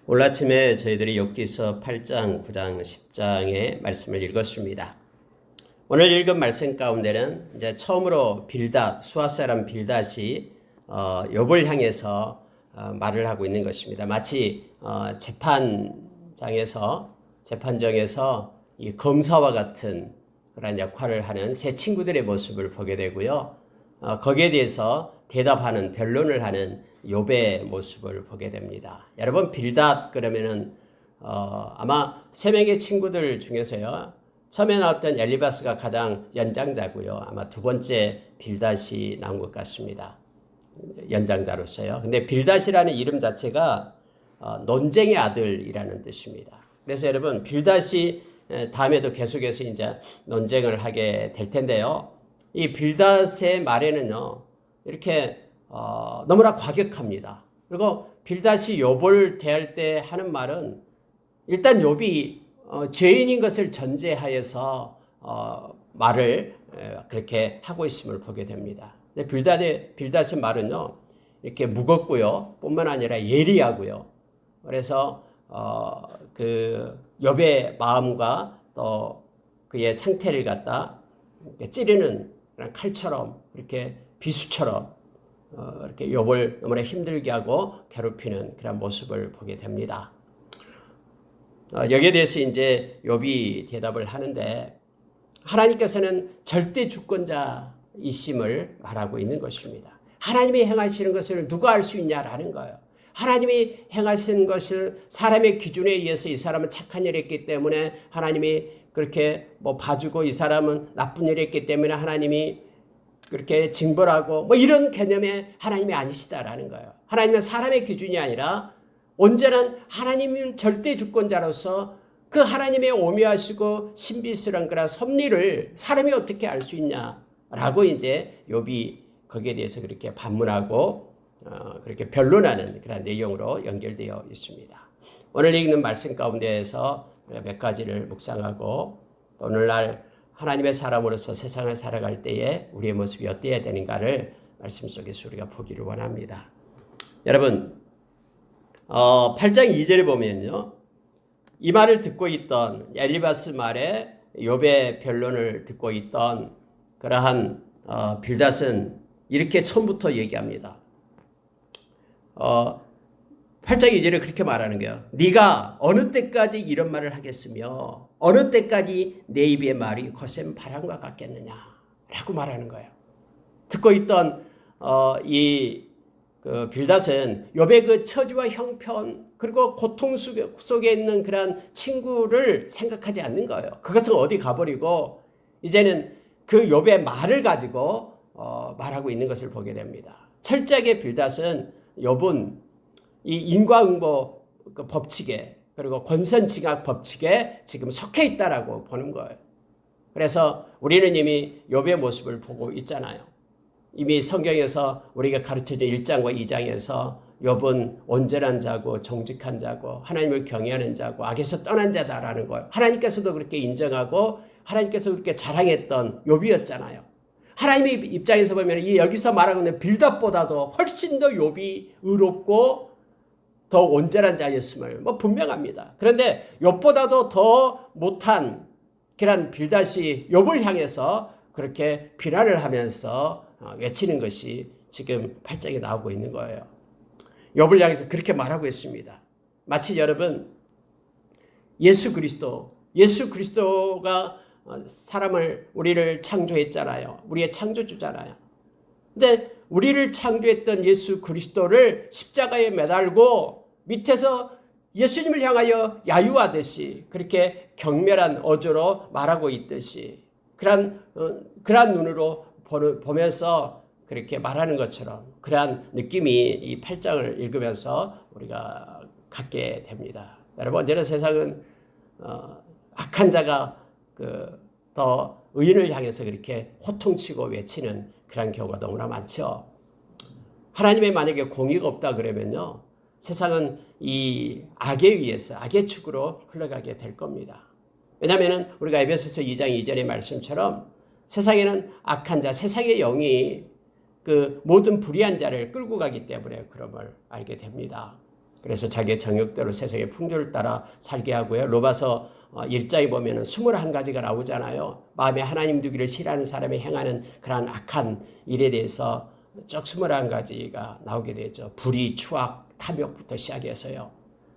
오늘 아침에 저희들이 욥기서 8장, 9장, 10장의 말씀을 읽었습니다. 오늘 읽은 말씀 가운데는 이제 처음으로 수아 사람 빌닷이 욥을 향해서 말을 하고 있는 것입니다. 마치 재판정에서 이 검사와 같은 그런 역할을 하는 세 친구들의 모습을 보게 되고요. 거기에 대해서 대답하는, 변론을 하는 욥의 모습을 보게 됩니다. 여러분, 빌닷 그러면은 아마 세 명의 친구들 중에서요, 처음에 나왔던 엘리바스가 가장 연장자고요. 아마 두 번째 빌닷이 나온 것 같습니다. 연장자로서요. 근데 빌닷이라는 이름 자체가 논쟁의 아들이라는 뜻입니다. 그래서 여러분, 빌닷이 다음에도 계속해서 이제 논쟁을 하게 될 텐데요. 이 빌닷의 말에는요, 이렇게 너무나 과격합니다. 그리고 빌닷이 욥을 대할 때 하는 말은 일단 욥이 죄인인 것을 전제하여서 말을 그렇게 하고 있음을 보게 됩니다. 빌닷의 말은요, 이렇게 무겁고요, 뿐만 아니라 예리하고요. 그래서 그 욥의 마음과 또 그의 상태를 갖다 찌르는 그런 칼처럼, 이렇게 비수처럼 이렇게 욥을 너무나 힘들게 하고 괴롭히는 그런 모습을 보게 됩니다. 여기에 대해서 이제 욥이 대답을 하는데, 하나님께서는 절대 주권자이심을 말하고 있는 것입니다. 하나님이 행하시는 것을 누가 알 수 있냐라는 거예요. 하나님이 행하시는 것을 사람의 기준에 의해서 이 사람은 착한 일을 했기 때문에 하나님이 그렇게 봐주고, 이 사람은 나쁜 일을 했기 때문에 하나님이 그렇게 징벌하고 이런 개념의 하나님이 아니시다라는 거예요. 하나님은 사람의 기준이 아니라 언제나 하나님은 절대 주권자로서 그 하나님의 오묘하시고 신비스러운 그런 섭리를 사람이 어떻게 알 수 있냐라고 이제 욥이 거기에 대해서 그렇게 반문하고 그렇게 변론하는 그런 내용으로 연결되어 있습니다. 오늘 읽는 말씀 가운데에서 몇 가지를 묵상하고, 오늘날 하나님의 사람으로서 세상을 살아갈 때에 우리의 모습이 어때야 되는가를 말씀 속에서 우리가 보기를 원합니다. 여러분, 8장 2절에 보면요, 이 말을 듣고 있던 엘리바스 말에 욥의 변론을 듣고 있던 그러한 빌닷은 이렇게 처음부터 얘기합니다. 8장 2절에 그렇게 말하는 거예요. 네가 어느 때까지 이런 말을 하겠으며 어느 때까지 내 입의 말이 거센 바람과 같겠느냐 라고 말하는 거예요. 듣고 있던 그 빌닷은 욥의 그 처지와 형편, 그리고 고통 속에 있는 그런 친구를 생각하지 않는 거예요. 그것은 어디 가버리고 이제는 그 욥의 말을 가지고 말하고 있는 것을 보게 됩니다. 철저하게 빌닷은 욥은 이 인과응보 법칙에, 그리고 권선징악 법칙에 지금 속해 있다라고 보는 거예요. 그래서 우리는 이미 욥의 모습을 보고 있잖아요. 이미 성경에서 우리가 가르쳐준 1장과 2장에서 욥은 온전한 자고 정직한 자고 하나님을 경외하는 자고 악에서 떠난 자다라는 걸 하나님께서도 그렇게 인정하고 하나님께서 그렇게 자랑했던 욥이었잖아요. 하나님의 입장에서 보면 여기서 말하고 있는 빌닷보다도 훨씬 더 욥이 의롭고 더 온전한 자였음을 분명합니다. 그런데 욥보다도 더 못한 그런 빌닷이 욥을 향해서 그렇게 비난을 하면서 외치는 것이 지금 8장에 나오고 있는 거예요. 욥을 향해서 그렇게 말하고 있습니다. 마치 여러분, 예수 그리스도가 우리를 창조했잖아요. 우리의 창조주잖아요. 근데 우리를 창조했던 예수 그리스도를 십자가에 매달고 밑에서 예수님을 향하여 야유하듯이 그렇게 경멸한 어조로 말하고 있듯이 그러한 눈으로 보면서 그렇게 말하는 것처럼 그러한 느낌이 이 8장을 읽으면서 우리가 갖게 됩니다. 여러분, 언제나 세상은 악한 자가 더 의인을 향해서 그렇게 호통치고 외치는 그런 경우가 너무나 많죠. 하나님의 만약에 공의가 없다 그러면요, 세상은 이 악에 의해서 악의 축으로 흘러가게 될 겁니다. 왜냐하면 우리가 에베소서 2장 2절의 말씀처럼 세상에는 악한 자, 세상의 영이 그 모든 불의한 자를 끌고 가기 때문에 그런 걸 알게 됩니다. 그래서 자기의 정욕대로 세상의 풍조를 따라 살게 하고요. 로마서 1장에 보면은 21가지가 나오잖아요. 마음에 하나님 두기를 싫어하는 사람이 행하는 그러한 악한 일에 대해서 쭉 21가지가 나오게 되죠. 불의, 추악, 탐욕부터 시작해서요.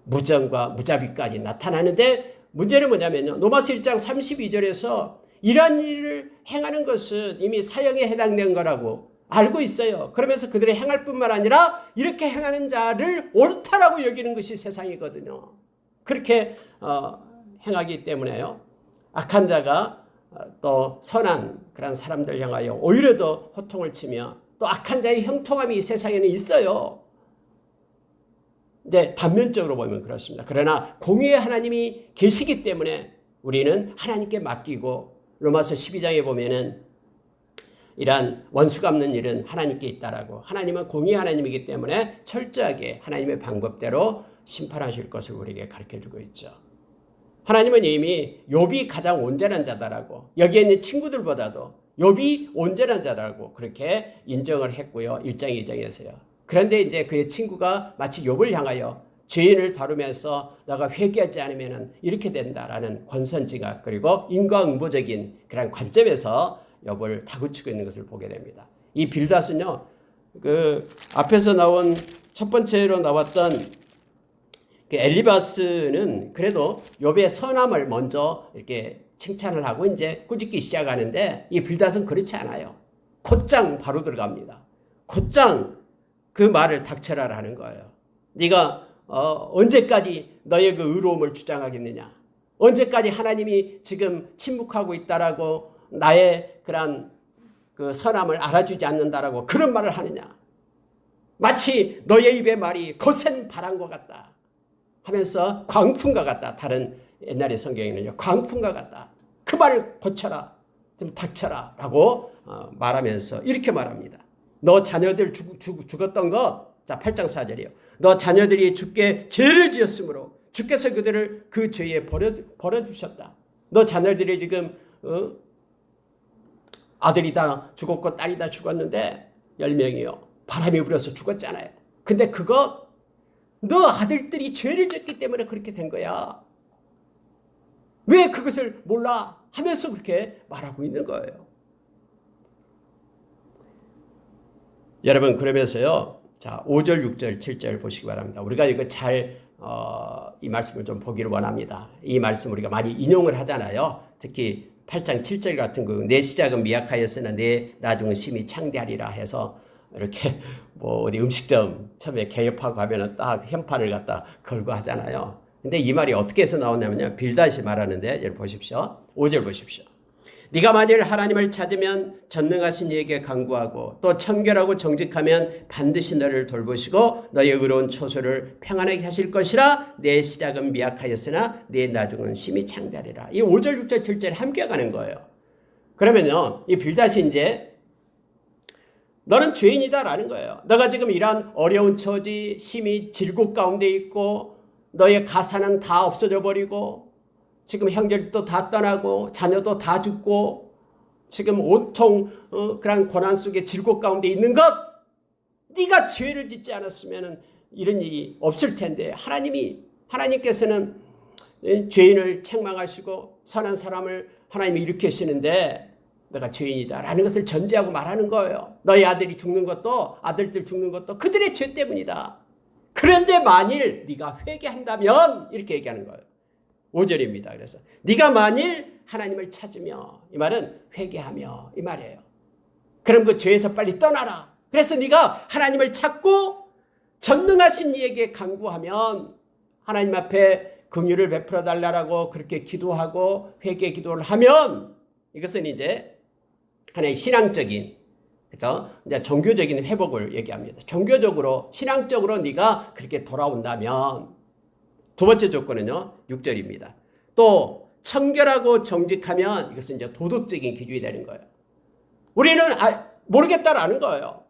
무정과 무자비까지 나타나는데 문제는 뭐냐면요. 로마서 1장 32절에서 이러한 일을 행하는 것은 이미 사형에 해당된 거라고 알고 있어요. 그러면서 그들의 행할 뿐만 아니라 이렇게 행하는 자를 옳다라고 여기는 것이 세상이거든요. 그렇게 행하기 때문에요. 악한 자가 또 선한 그런 사람들 향하여 오히려 더 호통을 치며 또 악한 자의 형통함이 이 세상에는 있어요. 근데 단면적으로 보면 그렇습니다. 그러나 공의의 하나님이 계시기 때문에 우리는 하나님께 맡기고 로마서 12장에 보면은 이러한 원수 갚는 일은 하나님께 있다라고 하나님은 공의의 하나님이기 때문에 철저하게 하나님의 방법대로 심판하실 것을 우리에게 가르쳐주고 있죠. 하나님은 이미 욥이 가장 온전한 자다라고 여기에 있는 친구들보다도 욥이 온전한 자라고 그렇게 인정을 했고요. 1장 2장에서요. 그런데 이제 그의 친구가 마치 욥을 향하여 죄인을 다루면서 너가 회개하지 않으면 이렇게 된다라는 권선징악 그리고 인과응보적인 그런 관점에서 욥을 다그치고 있는 것을 보게 됩니다. 이 빌닷은요. 그 앞에서 나온 첫 번째로 나왔던 그 엘리바스는 그래도 욥의 선함을 먼저 이렇게 칭찬을 하고 이제 꾸짖기 시작하는데 이 빌닷은 그렇지 않아요. 곧장 바로 들어갑니다. 곧장 그 말을 닥쳐라라는 거예요. 네가 언제까지 너의 그 의로움을 주장하겠느냐? 언제까지 하나님이 지금 침묵하고 있다라고 나의 그런 그 선함을 알아주지 않는다라고 그런 말을 하느냐? 마치 너의 입의 말이 거센 바람과 같다 하면서 광풍과 같다. 다른 옛날의 성경에는요. 광풍과 같다. 그 말을 고쳐라. 좀 닥쳐라. 라고 말하면서 이렇게 말합니다. 너 자녀들 죽었던 것. 자 8장 4절이에요. 너 자녀들이 주께 죄를 지었으므로 주께서 그들을 그 죄에 버려두셨다. 너 자녀들이 지금 아들이 다 죽었고 딸이 다 죽었는데 10명이요. 바람이 불어서 죽었잖아요. 근데 그거 너 아들들이 죄를 졌기 때문에 그렇게 된 거야. 왜 그것을 몰라 하면서 그렇게 말하고 있는 거예요. 여러분 그러면서요. 자 5절, 6절, 7절 보시기 바랍니다. 우리가 이거 이 말씀을 좀 보기를 원합니다. 이 말씀 우리가 많이 인용을 하잖아요. 특히 8장 7절 같은 거 내 시작은 미약하였으나 내 나중은 심히 창대하리라 해서 이렇게 뭐 어디 음식점 처음에 개업하고 하면은 딱 현판을 갖다 걸고 하잖아요. 근데 이 말이 어떻게 해서 나오냐면요. 빌닷이 말하는데 여러분 보십시오. 5절 보십시오. 네가 만일 하나님을 찾으면 전능하신 이에게 간구하고 또 청결하고 정직하면 반드시 너를 돌보시고 너의 의로운 초소를 평안하게 하실 것이라. 내 시작은 미약하였으나 내 나중은 심히 창대하리라. 이 5절, 6절, 7절 함께 가는 거예요. 그러면요. 이 빌닷이 이제 너는 죄인이다라는 거예요. 너가 지금 이러한 어려운 처지, 심히 질곡 가운데 있고 너의 가사는 다 없어져 버리고 지금 형제들도 다 떠나고 자녀도 다 죽고 지금 온통 그런 고난 속에 질곡 가운데 있는 것, 네가 죄를 짓지 않았으면 이런 일이 없을 텐데 하나님께서는 죄인을 책망하시고 선한 사람을 하나님이 일으키시는데 너가 죄인이다라는 것을 전제하고 말하는 거예요. 너희 아들이 죽는 것도 아들들 죽는 것도 그들의 죄 때문이다. 그런데 만일 네가 회개한다면 이렇게 얘기하는 거예요. 5절입니다. 그래서 네가 만일 하나님을 찾으며 이 말은 회개하며 이 말이에요. 그럼 그 죄에서 빨리 떠나라. 그래서 네가 하나님을 찾고 전능하신 이에게 간구하면 하나님 앞에 긍휼을 베풀어 달라고 그렇게 기도하고 회개 기도를 하면 이것은 이제 하나의 신앙적인 그렇죠? 이제 종교적인 회복을 얘기합니다. 종교적으로 신앙적으로 네가 그렇게 돌아온다면 두 번째 조건은요. 6절입니다. 또 청결하고 정직하면 이것은 이제 도덕적인 기준이 되는 거예요. 우리는 모르겠다라는 거예요.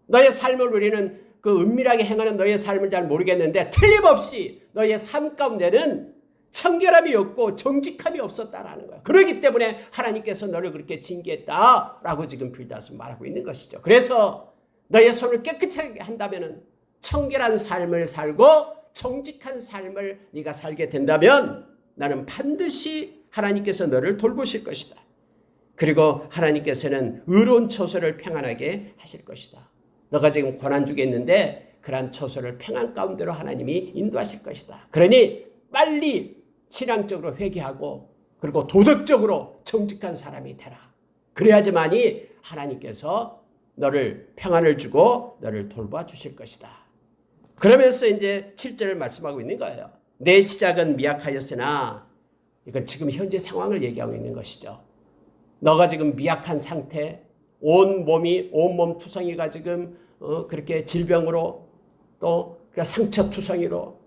너의 삶을 우리는 그 은밀하게 행하는 너의 삶을 잘 모르겠는데 틀림없이 너의 삶 가운데는 청결함이 없고 정직함이 없었다라는 거예요. 그렇기 때문에 하나님께서 너를 그렇게 징계했다라고 지금 빌닷은 말하고 있는 것이죠. 그래서 너의 손을 깨끗하게 한다면은 청결한 삶을 살고 정직한 삶을 네가 살게 된다면 나는 반드시 하나님께서 너를 돌보실 것이다. 그리고 하나님께서는 의로운 처소를 평안하게 하실 것이다. 너가 지금 고난 중에 있는데 그러한 처소를 평안 가운데로 하나님이 인도하실 것이다. 그러니 빨리 신앙적으로 회개하고 그리고 도덕적으로 정직한 사람이 되라. 그래야지만이 하나님께서 너를 평안을 주고 너를 돌봐 주실 것이다. 그러면서 이제 7절을 말씀하고 있는 거예요. 내 시작은 미약하였으나, 이건 지금 현재 상황을 얘기하고 있는 것이죠. 너가 지금 미약한 상태, 온몸 투성이가 지금 그렇게 질병으로 또 상처 투성이로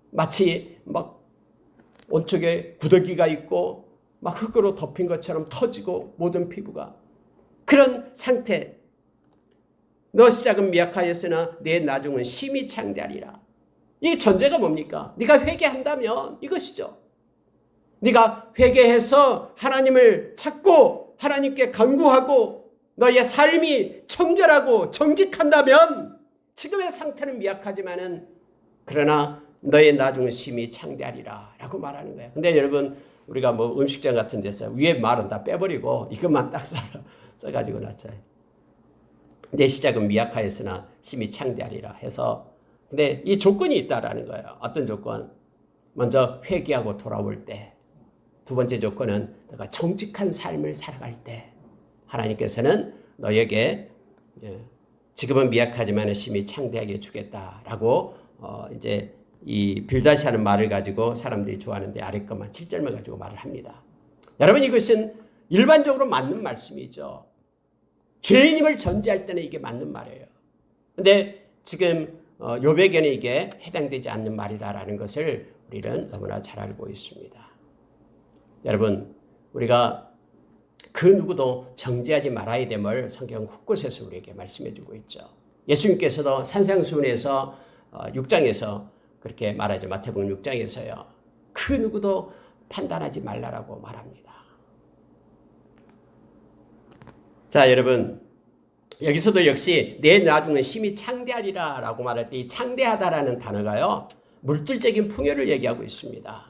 마치 막 온쪽에 구더기가 있고 막 흙으로 덮인 것처럼 터지고 모든 피부가 그런 상태. 너 시작은 미약하였으나 내 나중은 심히 창대하리라. 이 전제가 뭡니까? 네가 회개한다면 이것이죠. 네가 회개해서 하나님을 찾고 하나님께 간구하고 너의 삶이 청결하고 정직한다면 지금의 상태는 미약하지만은 그러나 너의 나중은 심히 창대하리라 라고 말하는 거예요. 근데 여러분 우리가 뭐 음식점 같은 데서 위에 말은 다 빼버리고 이것만 딱 써가지고 놨죠. 내 시작은 미약하였으나 심히 창대하리라 해서, 근데 이 조건이 있다라는 거예요. 어떤 조건? 먼저 회개하고 돌아올 때, 두 번째 조건은 내가 정직한 삶을 살아갈 때 하나님께서는 너에게 지금은 미약하지만 심히 창대하게 주겠다라고 이제 이 빌다시 하는 말을 가지고 사람들이 좋아하는데 아래 것만 7절만 가지고 말을 합니다. 여러분 이것은 일반적으로 맞는 말씀이죠. 죄인임을 전제할 때는 이게 맞는 말이에요. 근데 지금 욥에게는 이게 해당되지 않는 말이다라는 것을 우리는 너무나 잘 알고 있습니다. 여러분 우리가 그 누구도 정죄하지 말아야 됨을 성경 곳곳에서 우리에게 말씀해 주고 있죠. 예수님께서도 산상수훈에서 6장에서 그렇게 말하죠. 마태복음 6장에서요. 그 누구도 판단하지 말라라고 말합니다. 자, 여러분 여기서도 역시 내 나중은 심히 창대하리라 라고 말할 때 이 창대하다라는 단어가요. 물질적인 풍요를 얘기하고 있습니다.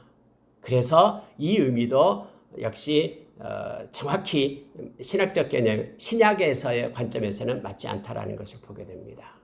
그래서 이 의미도 역시 정확히 신학적 개념, 신약에서의 관점에서는 맞지 않다라는 것을 보게 됩니다.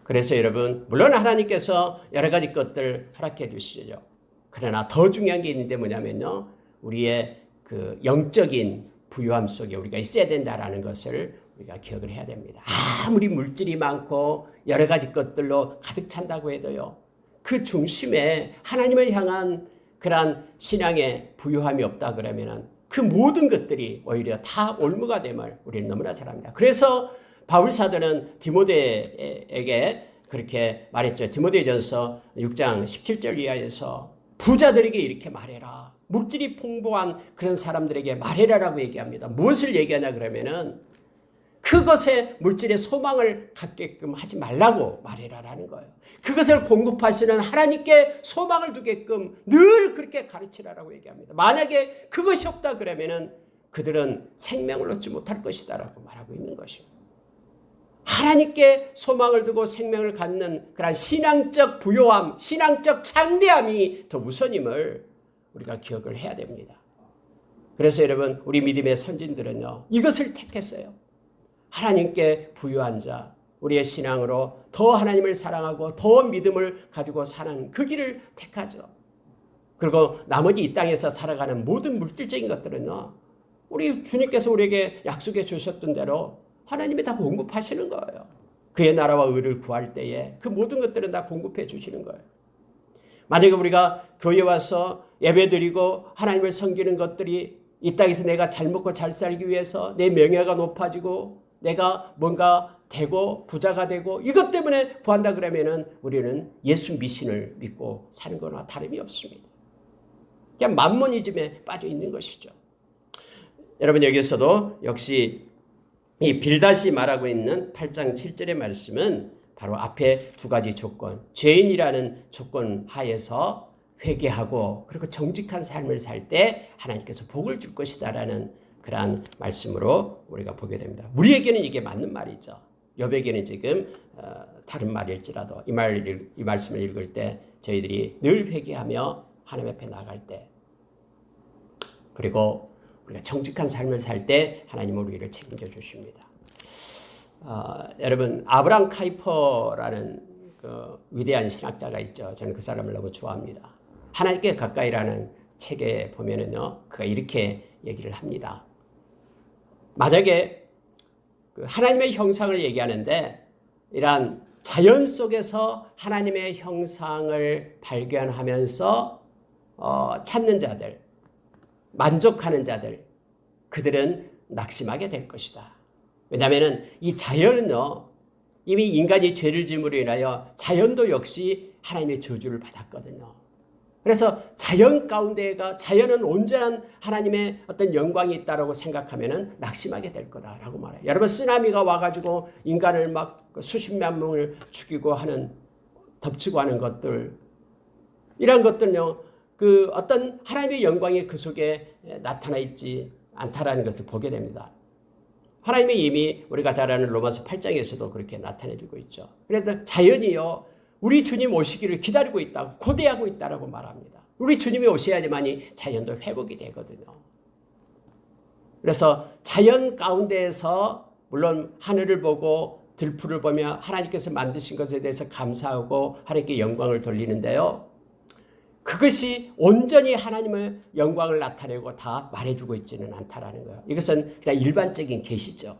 그래서 여러분 물론 하나님께서 여러 가지 것들 허락해 주시죠. 그러나 더 중요한 게 있는데 뭐냐면요. 우리의 그 영적인 부유함 속에 우리가 있어야 된다라는 것을 우리가 기억을 해야 됩니다. 아무리 물질이 많고 여러 가지 것들로 가득 찬다고 해도요. 그 중심에 하나님을 향한 그러한 신앙의 부유함이 없다 그러면은 그 모든 것들이 오히려 다 올무가 됨을 우리는 너무나 잘 압니다. 그래서 바울 사도는 디모데에게 그렇게 말했죠. 디모데전서 6장 17절 이하에서 부자들에게 이렇게 말해라. 물질이 풍부한 그런 사람들에게 말해라라고 얘기합니다. 무엇을 얘기하냐 그러면은 그것에 물질의 소망을 갖게끔 하지 말라고 말해라라는 거예요. 그것을 공급하시는 하나님께 소망을 두게끔 늘 그렇게 가르치라라고 얘기합니다. 만약에 그것이 없다 그러면은 그들은 생명을 얻지 못할 것이다라고 말하고 있는 것입니다. 하나님께 소망을 두고 생명을 갖는 그런 신앙적 부요함, 신앙적 창대함이 더 우선임을 우리가 기억을 해야 됩니다. 그래서 여러분 우리 믿음의 선진들은요 이것을 택했어요. 하나님께 부유한 자, 우리의 신앙으로 더 하나님을 사랑하고 더 믿음을 가지고 사는 그 길을 택하죠. 그리고 나머지 이 땅에서 살아가는 모든 물질적인 것들은요 우리 주님께서 우리에게 약속해 주셨던 대로 하나님이 다 공급하시는 거예요. 그의 나라와 의를 구할 때에 그 모든 것들은 다 공급해 주시는 거예요. 만약에 우리가 교회 와서 예배드리고 하나님을 섬기는 것들이 이 땅에서 내가 잘 먹고 잘 살기 위해서 내 명예가 높아지고 내가 뭔가 되고 부자가 되고 이것 때문에 구한다 그러면은 우리는 예수 미신을 믿고 사는 거나 다름이 없습니다. 그냥 만모니즘에 빠져 있는 것이죠. 여러분 여기서도 역시 이 빌닷이 말하고 있는 8장 7절의 말씀은 바로 앞에 두 가지 조건, 죄인이라는 조건 하에서 회개하고 그리고 정직한 삶을 살 때 하나님께서 복을 줄 것이다라는 그러한 말씀으로 우리가 보게 됩니다. 우리에게는 이게 맞는 말이죠. 욥에게는 지금 다른 말일지라도 이 말씀을 읽을 때 저희들이 늘 회개하며 하나님 앞에 나갈 때, 그리고 우리가 정직한 삶을 살 때 하나님은 우리를 책임져 주십니다. 여러분, 아브람 카이퍼라는 그 위대한 신학자가 있죠. 저는 그 사람을 너무 좋아합니다. 하나님께 가까이라는 책에 보면은요, 그가 이렇게 얘기를 합니다. 만약에 그 하나님의 형상을 얘기하는데, 이러한 자연 속에서 하나님의 형상을 발견하면서 찾는 자들, 만족하는 자들, 그들은 낙심하게 될 것이다. 왜냐하면 이 자연은요, 이미 인간이 죄를 지음으로 인하여 자연도 역시 하나님의 저주를 받았거든요. 그래서 자연 가운데가, 자연은 온전한 하나님의 어떤 영광이 있다라고 생각하면은 낙심하게 될 거다라고 말해요. 여러분, 쓰나미가 와가지고 인간을 막 수십만 명을 죽이고 하는, 덮치고 하는 것들, 이런 것들은요, 그 어떤 하나님의 영광이 그 속에 나타나 있지 않다라는 것을 보게 됩니다. 하나님의 이미 우리가 잘 아는 로마서 8장에서도 그렇게 나타내주고 있죠. 그래서 자연이요, 우리 주님 오시기를 기다리고 있다고, 고대하고 있다라고 말합니다. 우리 주님이 오셔야지만이 자연도 회복이 되거든요. 그래서 자연 가운데에서 물론 하늘을 보고 들풀을 보며 하나님께서 만드신 것에 대해서 감사하고 하나님께 영광을 돌리는데요, 그것이 온전히 하나님의 영광을 나타내고 다 말해주고 있지는 않다라는 거예요. 이것은 그냥 일반적인 계시죠.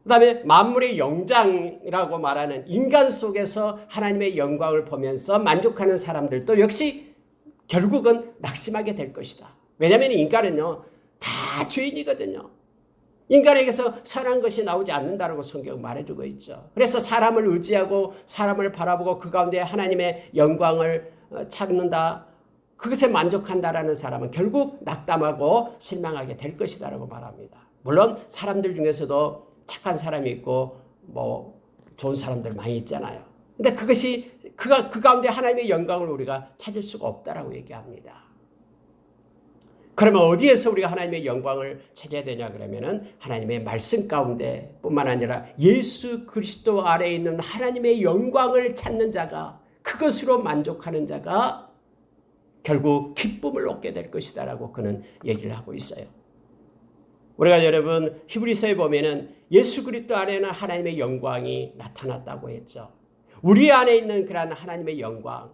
그 다음에 만물의 영장이라고 말하는 인간 속에서 하나님의 영광을 보면서 만족하는 사람들도 역시 결국은 낙심하게 될 것이다. 왜냐하면 인간은요, 다 죄인이거든요. 인간에게서 선한 것이 나오지 않는다라고 성경은 말해주고 있죠. 그래서 사람을 의지하고 사람을 바라보고 그 가운데 하나님의 영광을 찾는다, 그것에 만족한다라는 사람은 결국 낙담하고 실망하게 될 것이다라고 말합니다. 물론 사람들 중에서도 착한 사람이 있고 뭐 좋은 사람들 많이 있잖아요. 근데 그것이 그 가운데 하나님의 영광을 우리가 찾을 수가 없다라고 얘기합니다. 그러면 어디에서 우리가 하나님의 영광을 찾아야 되냐 그러면은 하나님의 말씀 가운데 뿐만 아니라 예수 그리스도 아래에 있는 하나님의 영광을 찾는 자가, 그것으로 만족하는 자가 결국 기쁨을 얻게 될 것이다라고 그는 얘기를 하고 있어요. 우리가 여러분 히브리서에 보면은 예수 그리스도 안에는 하나님의 영광이 나타났다고 했죠. 우리 안에 있는 그러한 하나님의 영광,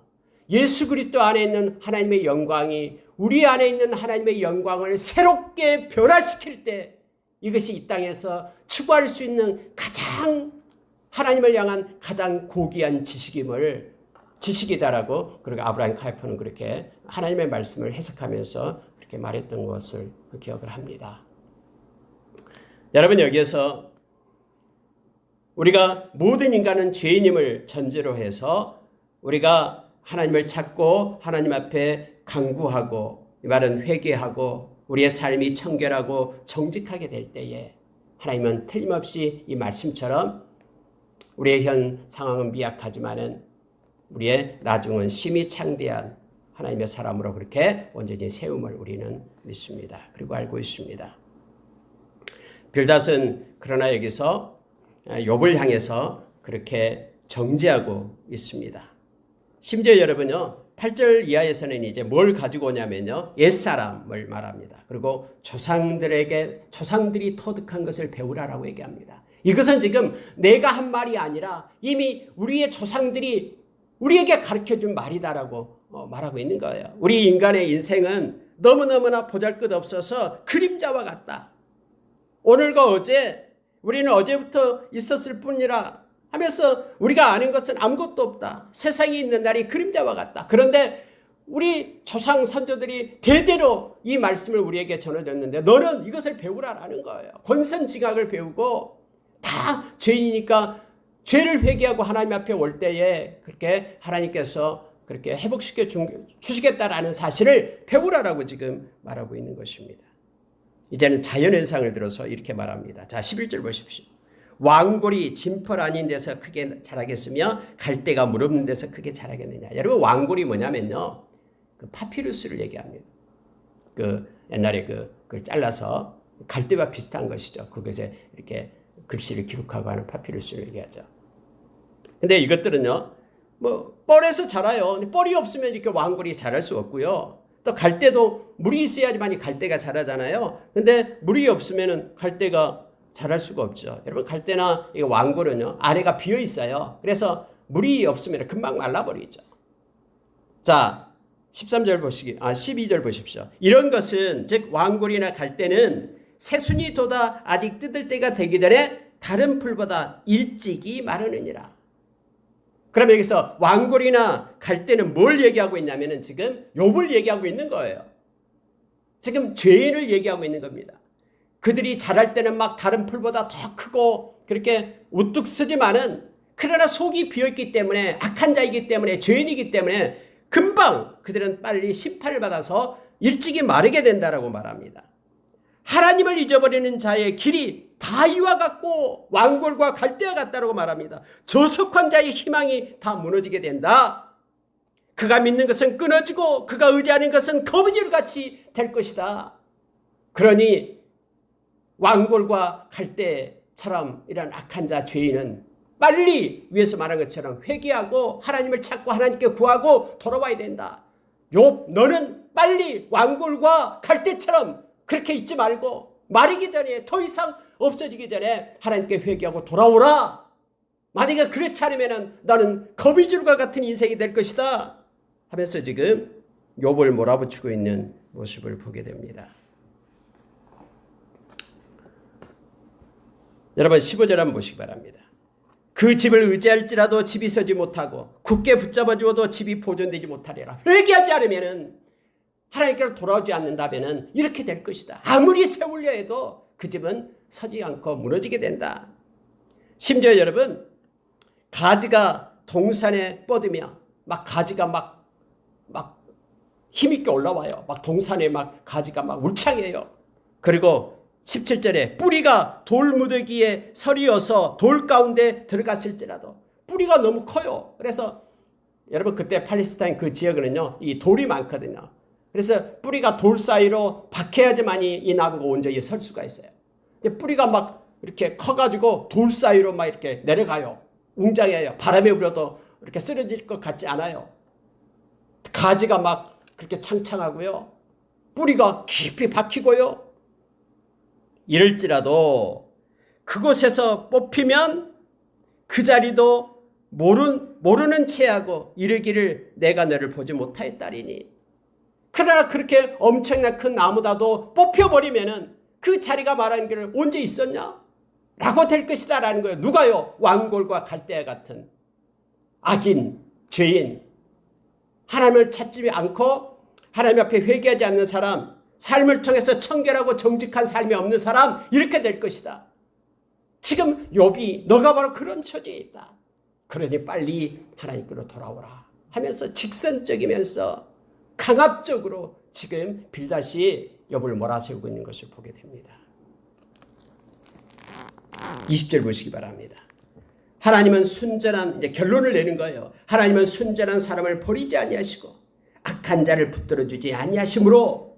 예수 그리스도 안에 있는 하나님의 영광이 우리 안에 있는 하나님의 영광을 새롭게 변화시킬 때 이것이 이 땅에서 추구할 수 있는 가장 하나님을 향한 가장 고귀한 지식이다라고, 그리고 아브라함 카이퍼는 그렇게 하나님의 말씀을 해석하면서 그렇게 말했던 것을 기억을 합니다. 여러분, 여기에서 우리가 모든 인간은 죄인임을 전제로 해서 우리가 하나님을 찾고 하나님 앞에 간구하고, 이 말은 회개하고 우리의 삶이 청결하고 정직하게 될 때에 하나님은 틀림없이 이 말씀처럼 우리의 현 상황은 미약하지만은 우리의 나중은 심히 창대한 하나님의 사람으로 그렇게 온전히 세움을 우리는 믿습니다. 그리고 알고 있습니다. 빌닷은 그러나 여기서 욥을 향해서 그렇게 정죄하고 있습니다. 심지어 여러분요, 8절 이하에서는 이제 뭘 가지고 오냐면요, 옛사람을 말합니다. 그리고 조상들이 터득한 것을 배우라라고 얘기합니다. 이것은 지금 내가 한 말이 아니라 이미 우리의 조상들이 우리에게 가르쳐준 말이다라고 말하고 있는 거예요. 우리 인간의 인생은 너무너무나 보잘것없어서 그림자와 같다. 오늘과 어제, 우리는 어제부터 있었을 뿐이라 하면서 우리가 아는 것은 아무것도 없다. 세상에 있는 날이 그림자와 같다. 그런데 우리 조상 선조들이 대대로 이 말씀을 우리에게 전해줬는데 너는 이것을 배우라라는 거예요. 권선징악을 배우고 다 죄인이니까 죄를 회개하고 하나님 앞에 올 때에 그렇게 하나님께서 그렇게 회복시켜 주시겠다라는 사실을 배우라라고 지금 말하고 있는 것입니다. 이제는 자연현상을 들어서 이렇게 말합니다. 자, 11절 보십시오. 왕골이 진펄 아닌 데서 크게 자라겠으며 갈대가 물 없는 데서 크게 자라겠느냐. 여러분, 왕골이 뭐냐면요, 그 파피루스를 얘기합니다. 그 옛날에 그걸 잘라서 갈대와 비슷한 것이죠. 그것에 이렇게 글씨를 기록하고 하는 파피루스를 얘기하죠. 근데 이것들은요, 뭐 뻘에서 자라요. 근데 뻘이 없으면 이렇게 왕골이 자랄 수 없고요. 또 갈대도 물이 있어야지만 갈대가 자라잖아요. 근데 물이 없으면 갈대가 자랄 수가 없죠. 여러분, 갈대나 이 왕골은요, 아래가 비어 있어요. 그래서 물이 없으면 금방 말라버리죠. 자, 12절 보십시오. 이런 것은, 즉 왕골이나 갈대는 새순이 돋아 아직 뜯을 때가 되기 전에 다른 풀보다 일찍이 마르느니라. 그럼 여기서 왕골이나 갈대는 뭘 얘기하고 있냐면은 지금 욥을 얘기하고 있는 거예요. 지금 죄인을 얘기하고 있는 겁니다. 그들이 자랄 때는 막 다른 풀보다 더 크고 그렇게 우뚝 서지만은, 그러나 속이 비어있기 때문에, 악한 자이기 때문에, 죄인이기 때문에 금방 그들은 빨리 심판을 받아서 일찍이 마르게 된다라고 말합니다. 하나님을 잊어버리는 자의 길이 다 이와 같고 왕골과 갈대와 같다라고 말합니다. 저속한 자의 희망이 다 무너지게 된다. 그가 믿는 것은 끊어지고 그가 의지하는 것은 거미줄같이 될 것이다. 그러니 왕골과 갈대처럼 이런 악한 자, 죄인은 빨리 위에서 말한 것처럼 회개하고 하나님을 찾고 하나님께 구하고 돌아와야 된다. 욥, 너는 빨리 왕골과 갈대처럼 그렇게 있지 말고 마르기 전에, 더 이상 없어지기 전에 하나님께 회개하고 돌아오라. 만약에 그렇지 않으면 너는 거미줄과 같은 인생이 될 것이다 하면서 지금 욥을 몰아붙이고 있는 모습을 보게 됩니다. 여러분, 15절 한번 보시기 바랍니다. 그 집을 의지할지라도 집이 서지 못하고 굳게 붙잡아 주어도 집이 보존되지 못하리라. 회개하지 않으면, 하나님께로 돌아오지 않는다면 이렇게 될 것이다. 아무리 세우려 해도 그 집은 서지 않고 무너지게 된다. 심지어 여러분, 가지가 동산에 뻗으며 막 가지가 막 힘있게 올라와요. 막 동산에 막 가지가 막 울창해요. 그리고 17절에 뿌리가 돌무더기에 서리어서 돌 가운데 들어갔을지라도, 뿌리가 너무 커요. 그래서 여러분, 그때 팔레스타인 그 지역은요, 이 돌이 많거든요. 그래서 뿌리가 돌 사이로 박혀야지만이 이 나무가 온전히 설 수가 있어요. 근데 뿌리가 막 이렇게 커가지고 돌 사이로 막 이렇게 내려가요. 웅장해요. 바람에 불어도 이렇게 쓰러질 것 같지 않아요. 가지가 막 그렇게 창창하고요. 뿌리가 깊이 박히고요. 이럴지라도 그곳에서 뽑히면 그 자리도 모르는 체하고 이르기를 내가 너를 보지 못하였다리니. 그러나 그렇게 엄청난 큰 나무다도 뽑혀버리면은 그 자리가 말하는 게 언제 있었냐? 라고 될 것이다 라는 거예요. 누가요? 왕골과 갈대와 같은 악인, 죄인, 하나님을 찾지 않고 하나님 앞에 회개하지 않는 사람, 삶을 통해서 청결하고 정직한 삶이 없는 사람, 이렇게 될 것이다. 지금 욥이 너가 바로 그런 처지에 있다. 그러니 빨리 하나님께로 돌아오라 하면서 직선적이면서 강압적으로 지금 빌닷이 욥을 몰아세우고 있는 것을 보게 됩니다. 20절 보시기 바랍니다. 하나님은 순전한, 이제 결론을 내는 거예요. 하나님은 순전한 사람을 버리지 아니하시고 악한 자를 붙들어 주지 아니하심으로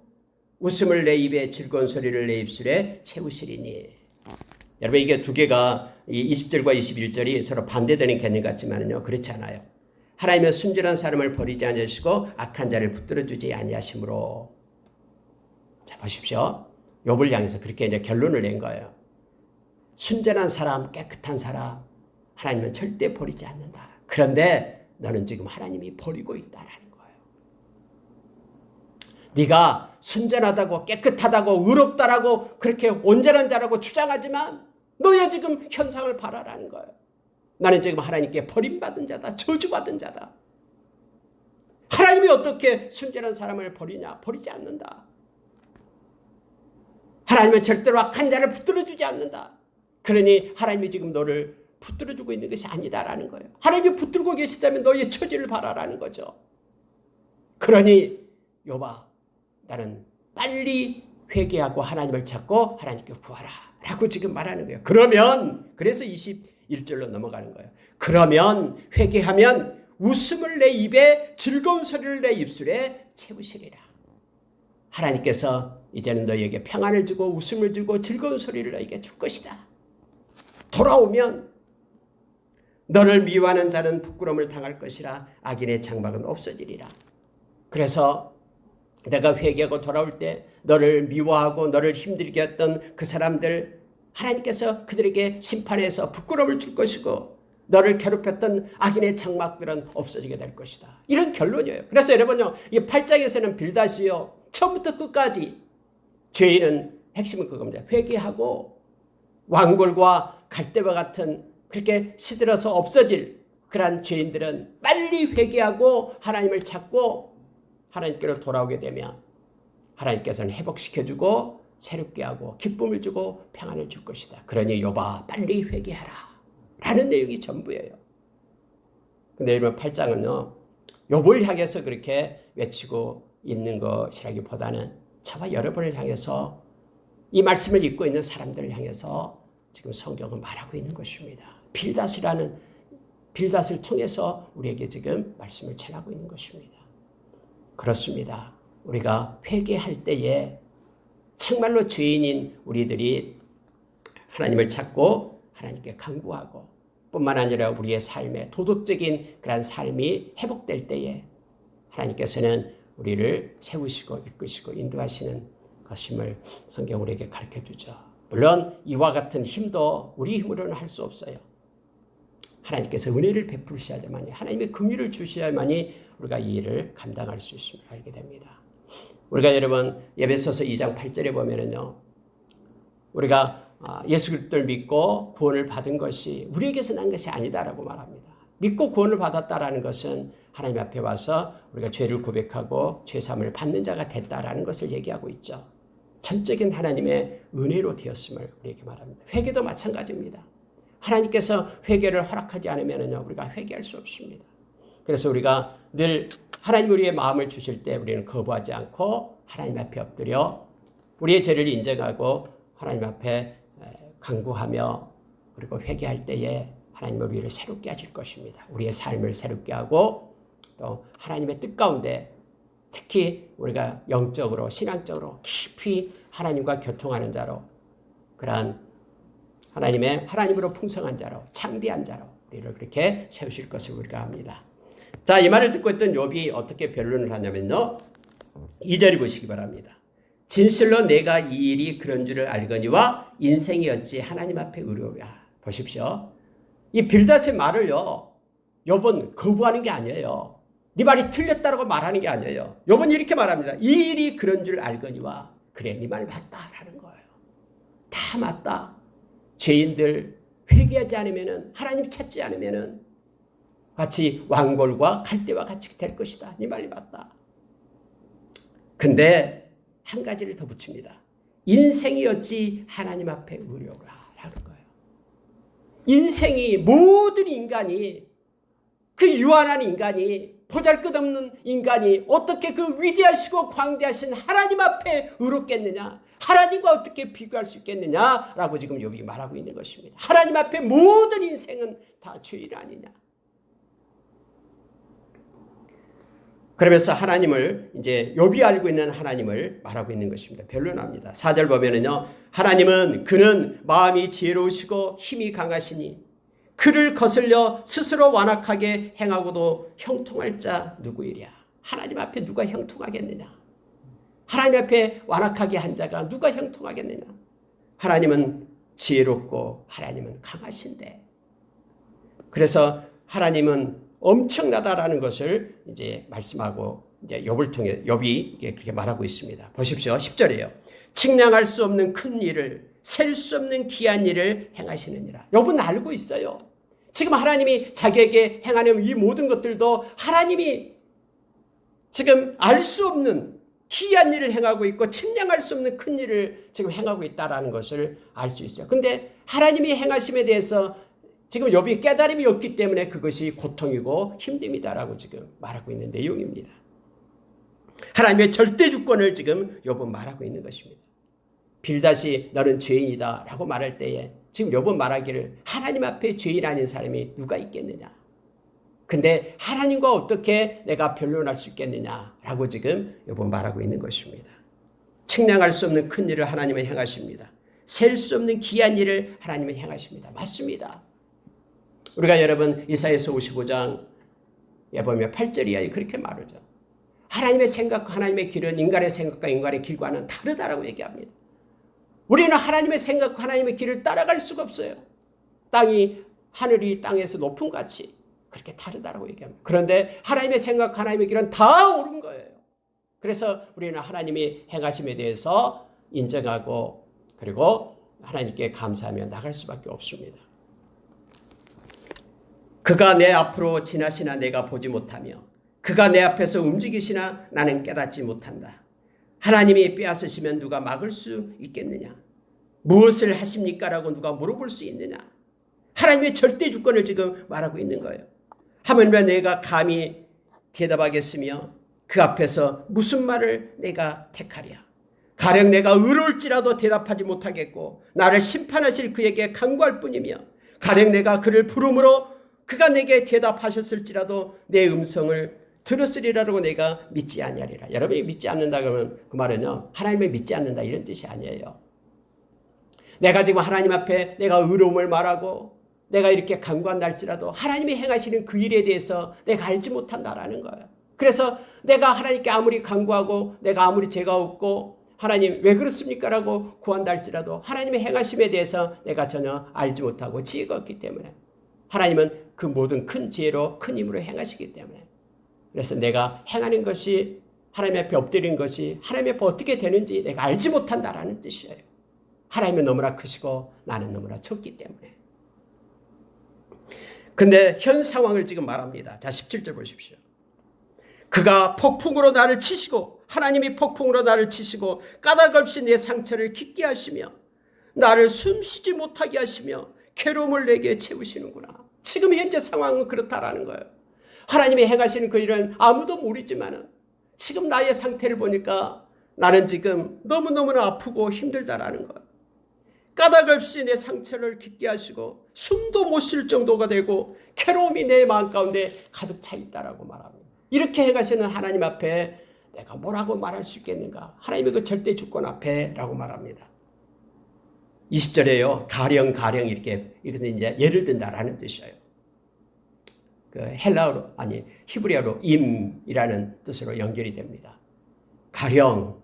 웃음을 내 입에 즐거운 소리를 내 입술에 채우시리니. 여러분, 이게 두 개가, 이 20절과 21절이 서로 반대되는 개념 같지만요, 그렇지 않아요. 하나님은 순전한 사람을 버리지 아니하시고 악한 자를 붙들어 주지 아니하심으로. 자, 보십시오. 욥을 향해서 그렇게 이제 결론을 낸 거예요. 순전한 사람, 깨끗한 사람, 하나님은 절대 버리지 않는다. 그런데 너는 지금 하나님이 버리고 있다라는 거예요. 네가 순전하다고, 깨끗하다고, 의롭다라고, 그렇게 온전한 자라고 주장하지만 너야 지금 현상을 바라라는 거예요. 나는 지금 하나님께 버림받은 자다, 저주받은 자다. 하나님이 어떻게 순전한 사람을 버리냐? 버리지 않는다. 하나님은 절대로 악한 자를 붙들어주지 않는다. 그러니 하나님이 지금 너를 붙들어주고 있는 것이 아니다라는 거예요. 하나님이 붙들고 계시다면 너의 처지를 바라라는 거죠. 그러니 욥아, 나는 빨리 회개하고 하나님을 찾고 하나님께 구하라 라고 지금 말하는 거예요. 그러면, 그래서 21절로 넘어가는 거예요. 그러면 회개하면 웃음을 내 입에, 즐거운 소리를 내 입술에 채우시리라. 하나님께서 이제는 너에게 평안을 주고 웃음을 주고 즐거운 소리를 너에게 줄 것이다. 돌아오면 너를 미워하는 자는 부끄러움을 당할 것이라 악인의 장막은 없어지리라. 그래서 내가 회개하고 돌아올 때 너를 미워하고 너를 힘들게 했던 그 사람들, 하나님께서 그들에게 심판해서 부끄러움을 줄 것이고 너를 괴롭혔던 악인의 장막들은 없어지게 될 것이다. 이런 결론이에요. 그래서 여러분요, 이 8장에서는 빌닷이요, 처음부터 끝까지 죄인은 핵심은 그겁니다. 회개하고 왕골과 갈대와 같은 그렇게 시들어서 없어질 그러한 죄인들은 빨리 회개하고 하나님을 찾고 하나님께로 돌아오게 되면 하나님께서는 회복시켜주고 새롭게 하고 기쁨을 주고 평안을 줄 것이다. 그러니 여봐, 빨리 회개하라 라는 내용이 전부예요. 근데 여러분 8장은요, 욥을 향해서 그렇게 외치고 있는 것이라기보다는 저와 여러분을 향해서, 이 말씀을 읽고 있는 사람들을 향해서 지금 성경은 말하고 있는 것입니다. 빌닷을 통해서 우리에게 지금 말씀을 전하고 있는 것입니다. 그렇습니다. 우리가 회개할 때에 정말로 죄인인 우리들이 하나님을 찾고 하나님께 간구하고 뿐만 아니라 우리의 삶에 도덕적인 그런 삶이 회복될 때에 하나님께서는 우리를 세우시고 이끄시고 인도하시는 것임을 성경 우리에게 가르쳐주죠. 물론 이와 같은 힘도 우리 힘으로는 할 수 없어요. 하나님께서 은혜를 베푸셔야만이, 하나님의 긍휼을 주셔야만이 우리가 이 일을 감당할 수 있음을 알게 됩니다. 우리가 여러분 에베소서 2장 8절에 보면은요, 우리가 예수 그리스도를 믿고 구원을 받은 것이 우리에게서 난 것이 아니다라고 말합니다. 믿고 구원을 받았다라는 것은 하나님 앞에 와서 우리가 죄를 고백하고 죄사함을 받는 자가 됐다라는 것을 얘기하고 있죠. 전적인 하나님의 은혜로 되었음을 우리에게 말합니다. 회개도 마찬가지입니다. 하나님께서 회개를 허락하지 않으면요, 우리가 회개할 수 없습니다. 그래서 우리가 늘 하나님 우리의 마음을 주실 때 우리는 거부하지 않고 하나님 앞에 엎드려 우리의 죄를 인정하고 하나님 앞에 간구하며 그리고 회개할 때에 하나님은 우리를 새롭게 하실 것입니다. 우리의 삶을 새롭게 하고 또 하나님의 뜻 가운데 특히 우리가 영적으로 신앙적으로 깊이 하나님과 교통하는 자로, 그러한 하나님으로 풍성한 자로, 창대한 자로 우리를 그렇게 세우실 것을 우리가 합니다. 자, 이 말을 듣고 있던 욥이 어떻게 변론을 하냐면요, 2절을 보시기 바랍니다. 진실로 내가 이 일이 그런 줄을 알거니와 인생이 어찌 하나님 앞에 의로우랴. 보십시오. 이 빌닷의 말을요, 욥은 거부하는 게 아니에요. 네 말이 틀렸다라고 말하는 게 아니에요. 욥은 이렇게 말합니다. 이 일이 그런 줄 알거니와, 그래, 네 말 맞다라는 거예요. 다 맞다. 죄인들 회개하지 않으면은, 하나님 찾지 않으면은 같이 왕골과 갈대와 같이 될 것이다. 네 말이 맞다. 근데 한 가지를 더 붙입니다. 인생이 어찌 하나님 앞에 의로우라라는 거예요. 인생이, 모든 인간이, 그 유한한 인간이, 보잘것없는 인간이 어떻게 그 위대하시고 광대하신 하나님 앞에 의롭겠느냐, 하나님과 어떻게 비교할 수 있겠느냐라고 지금 욥이 말하고 있는 것입니다. 하나님 앞에 모든 인생은 다 죄인 아니냐. 그러면서 하나님을, 이제 욥이 알고 있는 하나님을 말하고 있는 것입니다. 변론합니다. 4절 보면은요, 하나님은 그는 마음이 지혜로우시고 힘이 강하시니 그를 거슬려 스스로 완악하게 행하고도 형통할 자 누구이랴. 하나님 앞에 누가 형통하겠느냐. 하나님 앞에 완악하게 한 자가 누가 형통하겠느냐. 하나님은 지혜롭고 하나님은 강하신데, 그래서 하나님은 엄청나다라는 것을 이제 말씀하고, 이제 욥을 통해 욥이 그렇게 말하고 있습니다. 보십시오. 10절이에요. 측량할 수 없는 큰 일을, 셀 수 없는 귀한 일을 행하시느니라. 욥은 알고 있어요. 지금 하나님이 자기에게 행하는 이 모든 것들도 하나님이 지금 알 수 없는 기이한 일을 행하고 있고 측량할 수 없는 큰 일을 지금 행하고 있다는 것을 알 수 있어요. 그런데 하나님이 행하심에 대해서 지금 욥이 깨달음이 없기 때문에 그것이 고통이고 힘듦이다라고 지금 말하고 있는 내용입니다. 하나님의 절대 주권을 지금 욥은 말하고 있는 것입니다. 빌닷이 너는 죄인이다 라고 말할 때에 지금 욥은 말하기를, 하나님 앞에 죄인 아닌 사람이 누가 있겠느냐. 근데 하나님과 어떻게 내가 변론할 수 있겠느냐라고 지금 욥은 말하고 있는 것입니다. 측량할 수 없는 큰 일을 하나님은 행하십니다. 셀 수 없는 귀한 일을 하나님은 행하십니다. 맞습니다. 우리가 여러분 이사야서 55장에 보면 8절이야 그렇게 말하죠. 하나님의 생각과 하나님의 길은 인간의 생각과 인간의 길과는 다르다라고 얘기합니다. 우리는 하나님의 생각과 하나님의 길을 따라갈 수가 없어요. 하늘이 땅에서 높은 같이 그렇게 다르다라고 얘기합니다. 그런데 하나님의 생각과 하나님의 길은 다 옳은 거예요. 그래서 우리는 하나님이 행하심에 대해서 인정하고 그리고 하나님께 감사하며 나갈 수밖에 없습니다. 그가 내 앞으로 지나시나 내가 보지 못하며 그가 내 앞에서 움직이시나 나는 깨닫지 못한다. 하나님이 빼앗으시면 누가 막을 수 있겠느냐? 무엇을 하십니까? 라고 누가 물어볼 수 있느냐? 하나님의 절대 주권을 지금 말하고 있는 거예요. 하물며 내가 감히 대답하겠으며 그 앞에서 무슨 말을 내가 택하랴? 가령 내가 의로울지라도 대답하지 못하겠고 나를 심판하실 그에게 간구할 뿐이며 가령 내가 그를 부름으로 그가 내게 대답하셨을지라도 내 음성을 들었으리라고 내가 믿지 아니하리라. 여러분이 믿지 않는다 그러면 그 말은요 하나님을 믿지 않는다 이런 뜻이 아니에요. 내가 지금 하나님 앞에 내가 의로움을 말하고 내가 이렇게 간구한다 할지라도 하나님이 행하시는 그 일에 대해서 내가 알지 못한다라는 거예요. 그래서 내가 하나님께 아무리 간구하고 내가 아무리 죄가 없고 하나님 왜 그렇습니까? 라고 구한다 할지라도 하나님의 행하심에 대해서 내가 전혀 알지 못하고 지혜가 없기 때문에 하나님은 그 모든 큰 지혜로 큰 힘으로 행하시기 때문에 그래서 내가 행하는 것이 하나님 앞에 엎드리는 것이 하나님 앞에 어떻게 되는지 내가 알지 못한다라는 뜻이에요. 하나님은 너무나 크시고 나는 너무나 적기 때문에. 근데 현 상황을 지금 말합니다. 자 17절 보십시오. 그가 폭풍으로 나를 치시고 하나님이 폭풍으로 나를 치시고 까닭 없이 내 상처를 깊게 하시며 나를 숨쉬지 못하게 하시며 괴로움을 내게 채우시는구나. 지금 현재 상황은 그렇다라는 거예요. 하나님이 행하시는 그 일은 아무도 모르지만 지금 나의 상태를 보니까 나는 지금 너무너무나 아프고 힘들다라는 거예요. 까닭 없이 내 상처를 깊게 하시고 숨도 못 쉴 정도가 되고 괴로움이 내 마음 가운데 가득 차 있다라고 말합니다. 이렇게 행하시는 하나님 앞에 내가 뭐라고 말할 수 있겠는가? 하나님의 그 절대 주권 앞에 라고 말합니다. 20절에요. 가령 이렇게 이것은 이제 예를 든다라는 뜻이에요. 그 헬라어로 아니 히브리어로 임이라는 뜻으로 연결이 됩니다. 가령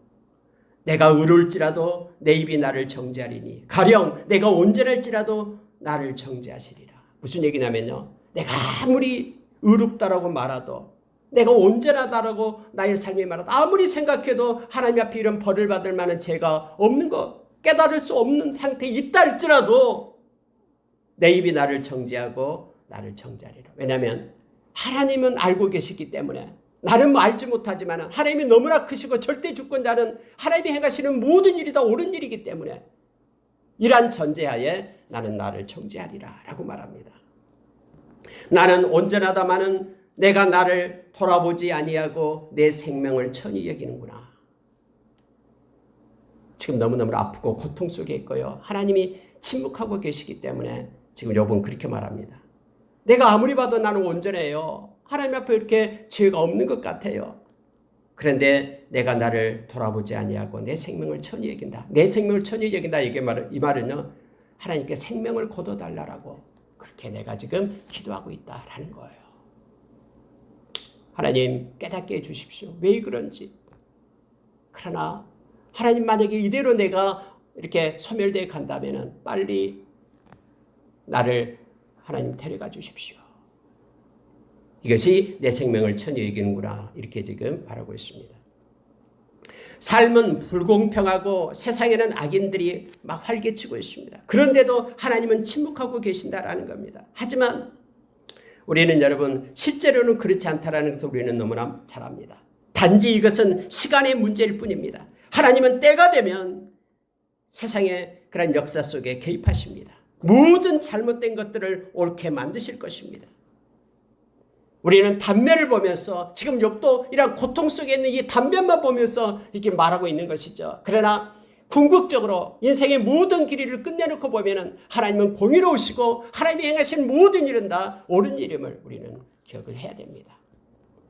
내가 의로울지라도 내 입이 나를 정죄하리니 가령 내가 온전할지라도 나를 정죄하시리라. 무슨 얘기냐면요. 내가 아무리 의롭다라고 말하도 내가 온전하다라고 나의 삶이 말하도 아무리 생각해도 하나님 앞에 이런 벌을 받을 만한 죄가 없는 것 깨달을 수 없는 상태에 있다 할지라도 내 입이 나를 정죄하고 나를 정죄하리라. 왜냐하면 하나님은 알고 계시기 때문에 나는 알지 못하지만 하나님이 너무나 크시고 절대 주권자는 하나님이 행하시는 모든 일이 다 옳은 일이기 때문에 이러한 전제하에 나는 나를 정죄하리라 라고 말합니다. 나는 온전하다마는 내가 나를 돌아보지 아니하고 내 생명을 천히 여기는구나. 지금 너무너무 아프고 고통 속에 있고요. 하나님이 침묵하고 계시기 때문에 지금 욥은 그렇게 말합니다. 내가 아무리 봐도 나는 온전해요. 하나님 앞에 이렇게 죄가 없는 것 같아요. 그런데 내가 나를 돌아보지 아니하고 내 생명을 천히 여긴다. 내 생명을 천히 여긴다. 이 말은요. 하나님께 생명을 거둬달라고 그렇게 내가 지금 기도하고 있다라는 거예요. 하나님 깨닫게 해주십시오. 왜 그런지. 그러나 하나님 만약에 이대로 내가 이렇게 소멸되어 간다면 빨리 나를 하나님 데려가 주십시오. 이것이 내 생명을 천히 여기는구나. 이렇게 지금 바라고 있습니다. 삶은 불공평하고 세상에는 악인들이 막 활개치고 있습니다. 그런데도 하나님은 침묵하고 계신다라는 겁니다. 하지만 우리는 여러분 실제로는 그렇지 않다라는 것을 우리는 너무나 잘 압니다. 단지 이것은 시간의 문제일 뿐입니다. 하나님은 때가 되면 세상의 그런 역사 속에 개입하십니다. 모든 잘못된 것들을 옳게 만드실 것입니다. 우리는 단면을 보면서 지금 욥도 이런 고통 속에 있는 이 단면만 보면서 이렇게 말하고 있는 것이죠. 그러나 궁극적으로 인생의 모든 길이를 끝내놓고 보면은 하나님은 공의로우시고 하나님이 행하신 모든 일은 다 옳은 일임을 우리는 기억을 해야 됩니다.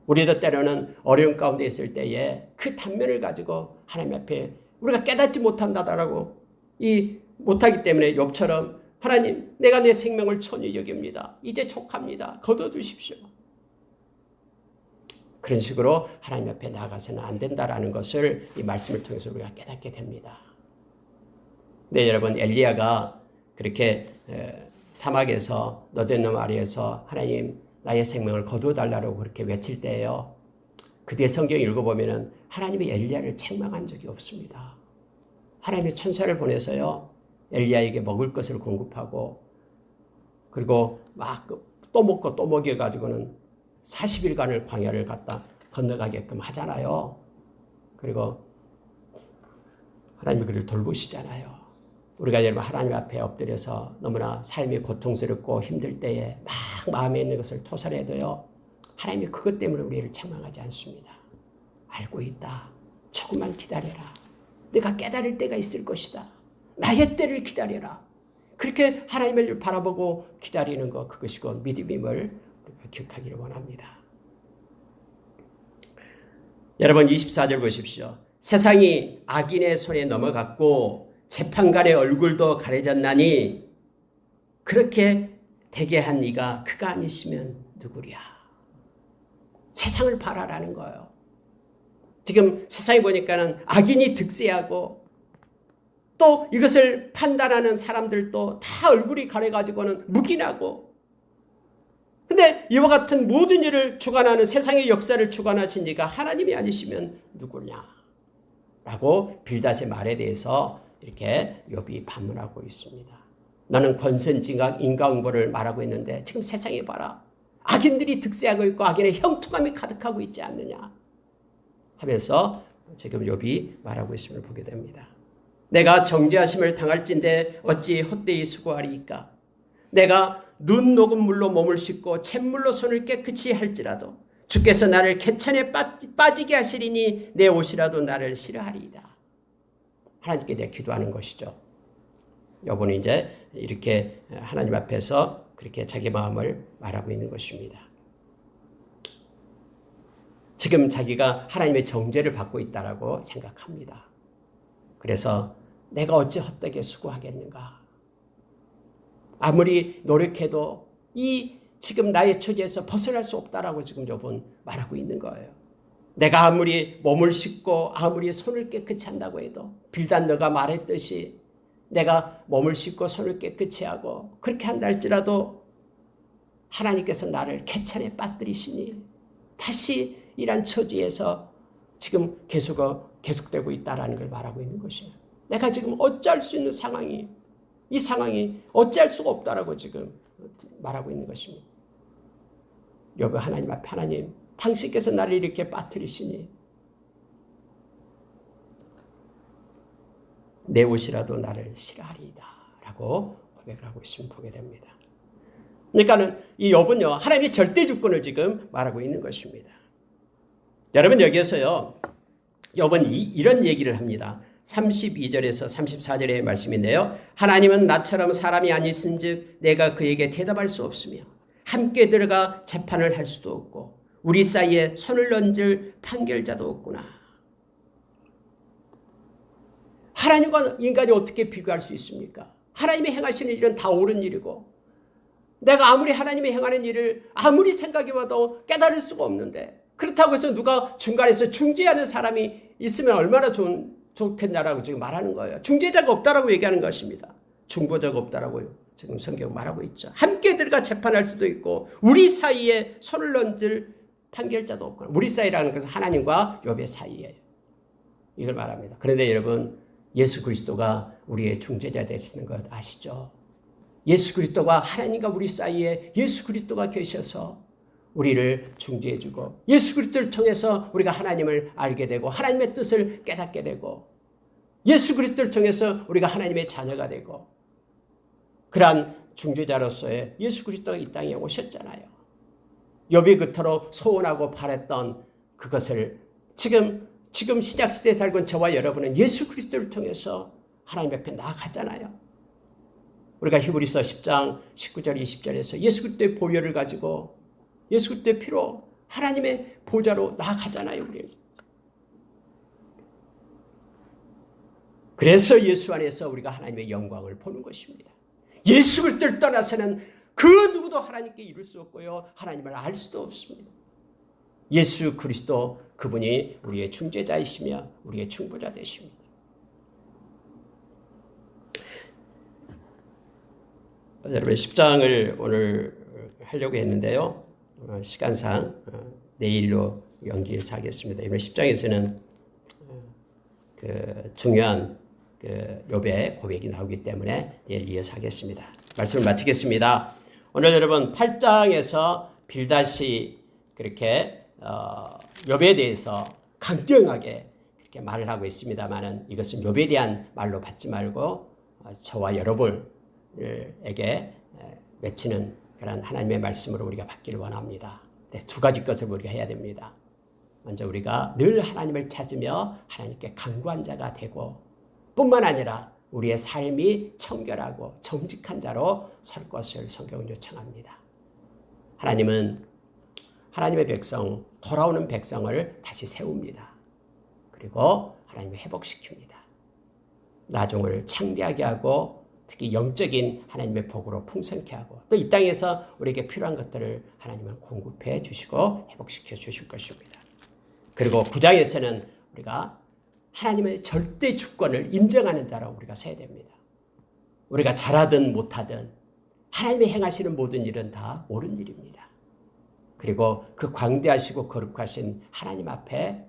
우리도 때로는 어려운 가운데 있을 때에 그 단면을 가지고 하나님 앞에 우리가 깨닫지 못한다라고 이 못하기 때문에 욥처럼 하나님, 내가 내 생명을 천히 여깁니다. 이제 족합니다. 거둬두십시오. 그런 식으로 하나님 앞에 나아가서는 안 된다라는 것을 이 말씀을 통해서 우리가 깨닫게 됩니다. 네, 여러분, 엘리야가 그렇게 사막에서 너된 놈 아래에서 하나님 나의 생명을 거두어달라고 그렇게 외칠 때예요. 그 뒤에 성경 읽어보면 하나님이 엘리야를 책망한 적이 없습니다. 하나님의 천사를 보내서요, 엘리야에게 먹을 것을 공급하고, 그리고 막 또 먹고 또 먹여가지고는 40일간을 광야를 갔다 건너가게끔 하잖아요. 그리고 하나님이 그를 돌보시잖아요. 우리가 여러분 하나님 앞에 엎드려서 너무나 삶이 고통스럽고 힘들 때에 막 마음에 있는 것을 토설해도요, 하나님이 그것 때문에 우리를 책망하지 않습니다. 알고 있다. 조금만 기다려라. 내가 깨달을 때가 있을 것이다. 나의 때를 기다려라. 그렇게 하나님을 바라보고 기다리는 것, 그것이 곧 믿음임을 우리가 기억하기를 원합니다. 여러분 24절 보십시오. 세상이 악인의 손에 넘어갔고 재판관의 얼굴도 가려졌나니 그렇게 되게 한 이가 그가 아니시면 누구랴. 세상을 바라라는 거예요. 지금 세상에 보니까는 악인이 득세하고 또 이것을 판단하는 사람들도 다 얼굴이 가려가지고는 묵인하고, 근데 이와 같은 모든 일을 주관하는 세상의 역사를 주관하신 이가 하나님이 아니시면 누구냐 라고 빌닷의 말에 대해서 이렇게 욥이 반문하고 있습니다. 너는 권선징악 인과응보를 말하고 있는데 지금 세상에 봐라. 악인들이 득세하고 있고 악인의 형통함이 가득하고 있지 않느냐 하면서 지금 욥이 말하고 있음을 보게 됩니다. 내가 정죄하심을 당할진대 어찌 헛되이 수고하리이까. 내가 눈 녹은 물로 몸을 씻고 잿물로 손을 깨끗이 할지라도 주께서 나를 개천에 빠지게 하시리니 내 옷이라도 나를 싫어하리이다. 하나님께 내가 기도하는 것이죠. 욥은 이제 이렇게 하나님 앞에서 그렇게 자기 마음을 말하고 있는 것입니다. 지금 자기가 하나님의 정죄를 받고 있다라고 생각합니다. 그래서 내가 어찌 헛되게 수고하겠는가. 아무리 노력해도 이 지금 나의 처지에서 벗어날 수 없다라고 지금 욥은 말하고 있는 거예요. 내가 아무리 몸을 씻고 아무리 손을 깨끗이 한다고 해도 빌닷 너가 말했듯이 내가 몸을 씻고 손을 깨끗이 하고 그렇게 한다 할지라도 하나님께서 나를 개천에 빠뜨리시니 다시 이런 처지에서 지금 계속되고 있다라는 걸 말하고 있는 것이에요. 내가 지금 어찌할 수 있는 상황이, 이 상황이 어찌할 수가 없다라고 지금 말하고 있는 것입니다. 욥은 하나님 앞에 하나님, 당신께서 나를 이렇게 빠뜨리시니 내 옷이라도 나를 싫어하리이다 라고 고백을 하고 있음을 보게 됩니다. 그러니까는 이 욥은요, 하나님의 절대 주권을 지금 말하고 있는 것입니다. 여러분 여기에서요, 욥은 이런 얘기를 합니다. 32절에서 34절의 말씀인데요. 하나님은 나처럼 사람이 아니신즉 내가 그에게 대답할 수 없으며 함께 들어가 재판을 할 수도 없고 우리 사이에 손을 얹을 판결자도 없구나. 하나님과 인간이 어떻게 비교할 수 있습니까? 하나님이 행하시는 일은 다 옳은 일이고 내가 아무리 하나님이 행하는 일을 아무리 생각해봐도 깨달을 수가 없는데, 그렇다고 해서 누가 중간에서 중재하는 사람이 있으면 얼마나 좋겠냐라고 지금 말하는 거예요. 중재자가 없다라고 얘기하는 것입니다. 중보자가 없다라고 지금 성경 말하고 있죠. 함께 들어가 재판할 수도 있고 우리 사이에 손을 얹을 판결자도 없고, 우리 사이라는 것은 하나님과 욥의 사이예요. 이걸 말합니다. 그런데 여러분, 예수 그리스도가 우리의 중재자 되시는 것 아시죠? 예수 그리스도가 하나님과 우리 사이에 예수 그리스도가 계셔서 우리를 중재해주고 예수 그리스도를 통해서 우리가 하나님을 알게 되고 하나님의 뜻을 깨닫게 되고 예수 그리스도를 통해서 우리가 하나님의 자녀가 되고, 그러한 중재자로서의 예수 그리스도가 이 땅에 오셨잖아요. 욥이 그토록 소원하고 바랬던 그것을 지금 신약시대에 살고 있는 저와 여러분은 예수 그리스도를 통해서 하나님 앞에 나아가잖아요. 우리가 히브리서 10장 19절 20절에서 예수 그리스도의 보혈을 가지고 예수 그리스도의 피로 하나님의 보좌로 나아가잖아요. 우리는. 그래서 예수 안에서 우리가 하나님의 영광을 보는 것입니다. 예수 그리스도를 떠나서는 그 누구도 하나님께 이룰 수 없고요. 하나님을 알 수도 없습니다. 예수 그리스도 그분이 우리의 중재자이시며 우리의 중보자 되십니다. 여러분 10장을 오늘 하려고 했는데요. 시간상 내일로 연기해서 하겠습니다. 이번 10장에서는 그 중요한 그 욥의 고백이 나오기 때문에 내일 이어서 하겠습니다. 말씀을 마치겠습니다. 오늘 여러분 8장에서 빌닷이 그렇게 욥에 대해서 강경하게 그렇게 말을 하고 있습니다만은 이것은 욥에 대한 말로 받지 말고 저와 여러분에게 맺히는 그런 하나님의 말씀으로 우리가 받기를 원합니다. 두 가지 것을 우리가 해야 됩니다. 먼저 우리가 늘 하나님을 찾으며 하나님께 간구한 자가 되고 뿐만 아니라 우리의 삶이 청결하고 정직한 자로 설 것을 성경은 요청합니다. 하나님은 하나님의 백성, 돌아오는 백성을 다시 세웁니다. 그리고 하나님을 회복시킵니다. 나중을 창대하게 하고 특히 영적인 하나님의 복으로 풍성케 하고 또 이 땅에서 우리에게 필요한 것들을 하나님은 공급해 주시고 회복시켜 주실 것입니다. 그리고 9장에서는 우리가 하나님의 절대 주권을 인정하는 자로 우리가 서야 됩니다. 우리가 잘하든 못하든 하나님이 행하시는 모든 일은 다 옳은 일입니다. 그리고 그 광대하시고 거룩하신 하나님 앞에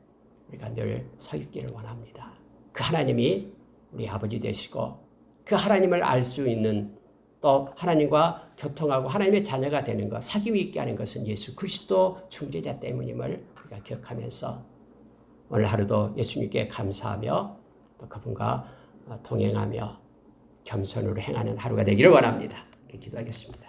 우리가 늘 서 있기를 원합니다. 그 하나님이 우리 아버지 되시고 그 하나님을 알 수 있는 또 하나님과 교통하고 하나님의 자녀가 되는 것, 사귐이 있게 하는 것은 예수 그리스도 중재자 때문임을 우리가 기억하면서 오늘 하루도 예수님께 감사하며 또 그분과 동행하며 겸손으로 행하는 하루가 되기를 원합니다. 기도하겠습니다.